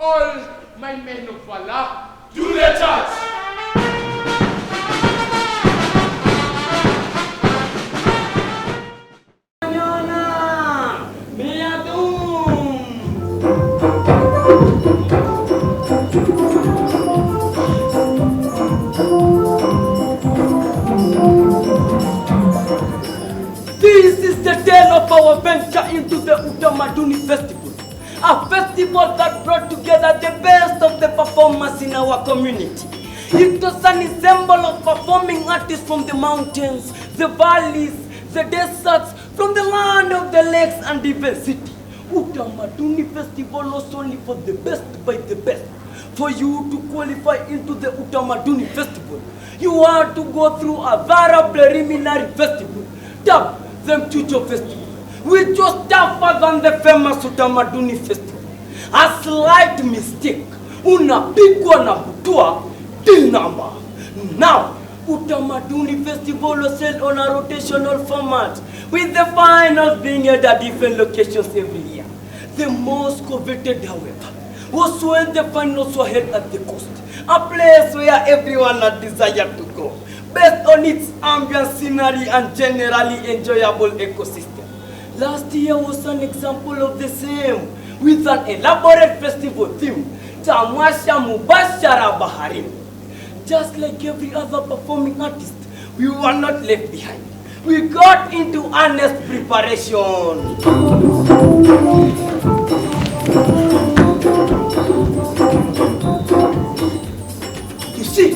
All my men of valor, do their charge! This is the tale of our venture into the Utamaduni festival, a festival that brought together the best of the performers in our community. It was an ensemble of performing artists from the mountains, the valleys, the deserts, from the land of the lakes and even city. Utamaduni festival was only for the best by the best. For you to qualify into the Utamaduni festival, you had to go through a thorough preliminary festival, dubbed the Mchujo festival, which was tougher than the famous Utamaduni festival. A slight mistake, unapigwa na butua till number. Now, Utamaduni festival was held on a rotational format, with the finals being held at different locations every year. The most coveted, however, was when the finals were held at the coast, a place where everyone had desired to go, based on its ambient scenery and generally enjoyable ecosystem. Last year was an example of the same, with an elaborate festival theme, Tamasha Mubashara Baharini. Just like every other performing artist, we were not left behind. We got into earnest preparation. You see,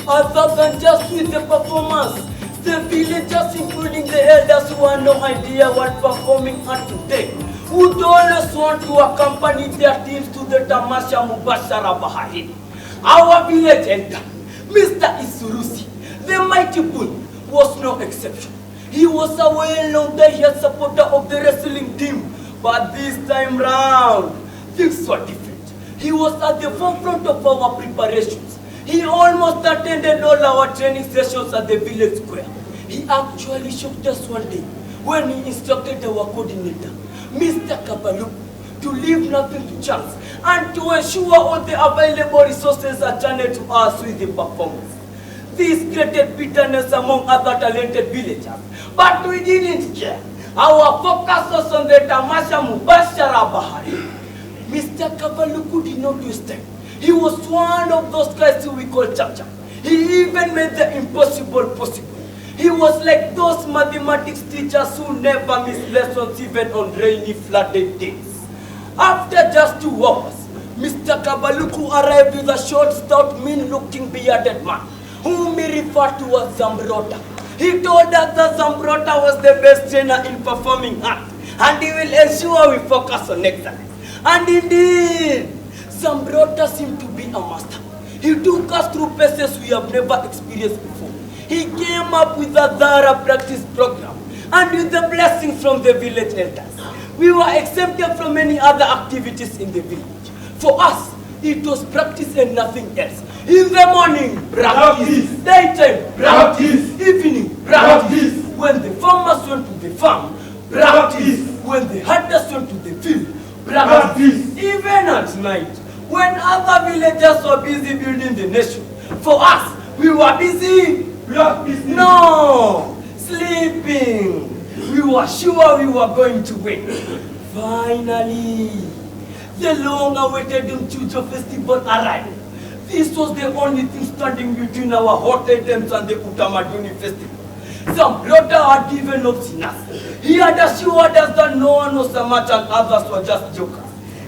other than just with the performers, the villagers, including the elders who had no idea what performing art today, would always want to accompany their teams to the Tamasha Mubashara Baharini. Our village elder, Mr. Isurusi, the mighty bull, was no exception. He was a well-known diehard supporter of the wrestling team, but this time round, things were different. He was at the forefront of our preparations. He almost attended all our training sessions at the village square. He actually shocked us one day when he instructed our coordinator, Mr. Kabaluku, to leave nothing to chance and to ensure all the available resources are channeled to us with the performance. This created bitterness among other talented villagers, but we didn't care. Our focus was on the Tamasha Mubashara Baharini. Mr. Kabaluku did not waste time. He was one of those guys who we call Chacha. He even made the impossible possible. He was like those mathematics teachers who never miss lessons even on rainy, flooded days. After just 2 hours, Mr. Kabaluku arrived with a short, stout, mean-looking, bearded man, whom he referred to as Zambrota. He told us that Zambrota was the best trainer in performing art, and he will ensure we focus on excellence. And indeed, Zambrota seemed to be a master. He took us through places we have never experienced before. He came up with a thorough practice program, and with the blessings from the village elders, we were exempted from many other activities in the village. For us, it was practice and nothing else. In the morning, practice. Daytime, practice. Evening, practice. When the farmers went to the farm, practice. When the hunters went to the field, practice. Even at night, when other villagers were busy building the nation, for us, we were busy practicing. No, sleeping. We were sure we were going to win. Finally, the long-awaited Mchujo festival arrived. This was the only thing standing between our hot items and the Utamaduni festival. Zambrota had given up in us. He had assured us that no one was a match and others were just jokers.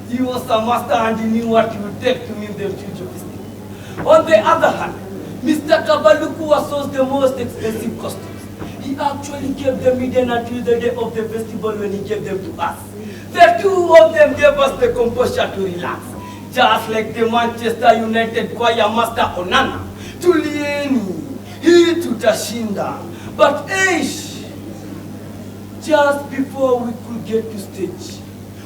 He was a master and he knew what he would take to win the Mchujo festival. On the other hand, Mr. Kabaluku was sourced the most expensive costumes. He actually gave them hidden until the day of the festival when he gave them to us. The 2 of them gave us the composure to relax. Just like the Manchester United choir master Onana, Tulieni, he tutashinda. But just before we could get to stage,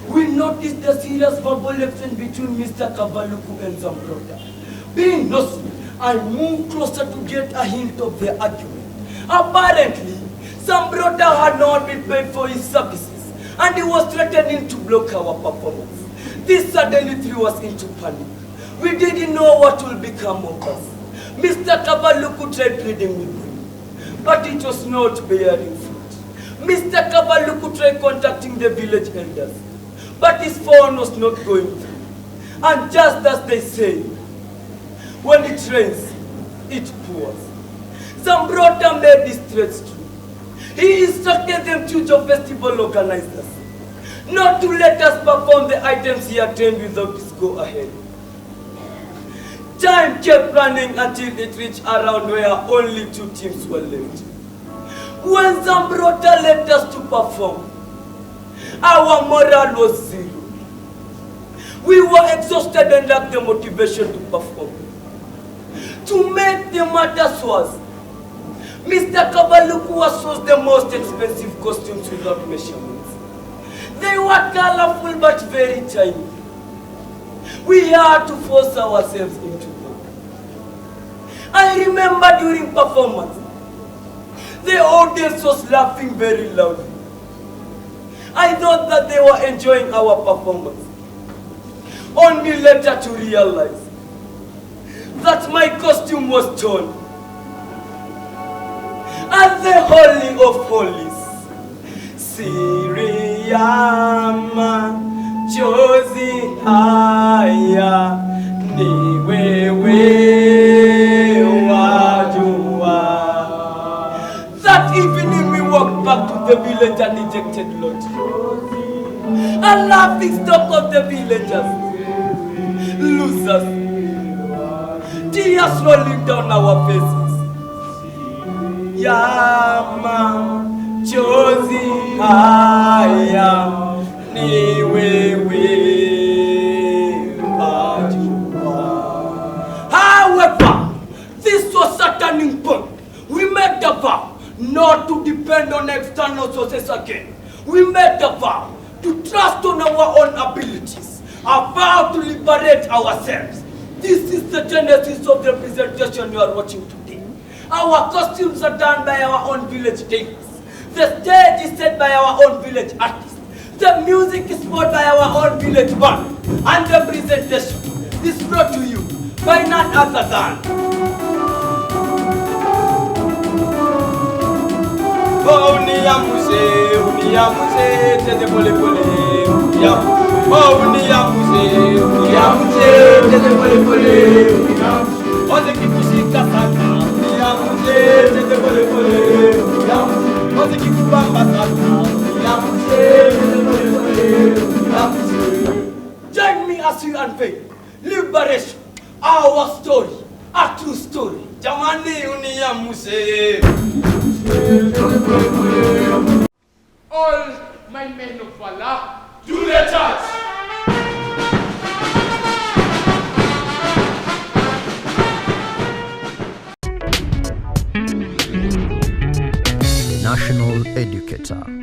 we noticed a serious verbal exchange between Mr. Kabaluku and Zambrota. Being nosy, I moved closer to get a hint of their argument. Apparently, Zambrota had not been paid for his services, and he was threatening to block our performance. This suddenly threw us into panic. We didn't know what will become of us. Mr. Kabaluku tried pleading with him, but it was not bearing fruit. Mr. Kabaluku tried contacting the village elders, but his phone was not going through. And just as they say, when it rains, it pours. Zambrota made these threats true. He instructed them to the festival organizers not to let us perform the items he had trained without his go-ahead. Time kept running until it reached around where only 2 teams were left. When Zambrota left us to perform, our morale was zero. We were exhausted and lacked the motivation to perform. To make the matters worse, Mr. Kabaluku was the most expensive costumes without measurements. They were colorful but very tiny. We had to force ourselves into them. I remember during performance, the audience was laughing very loudly. I thought that they were enjoying our performance, only later to realize that my costume was torn. And the Holy of Holies, Siriyama chozi haya ni wewe wajua. That evening we walked back to the village and dejected lot, a laughing stock of the villagers, losers, tears rolling down our faces. Yama chozi haya ni wewe wajua. However, this was a turning point. We made a vow not to depend on external sources again. We made a vow to trust on our own abilities, a vow to liberate ourselves. This is the genesis of the presentation you are watching today. Our costumes are done by our own village dancers. The stage is set by our own village artists. The music is brought by our own village band. And the presentation is brought to you by none other than Uniyamuse, tete pole pole, Uniyamuse, tete pole pole, Oze kikushika sana, Uniyamuse, tete pole pole, Oze kikubamba sana, Uniyamuse, tete pole pole, Join me as we unveil liberation, our story, a true story. Jamani Uniyamuse. All my men of valor, do the charge! National Educator.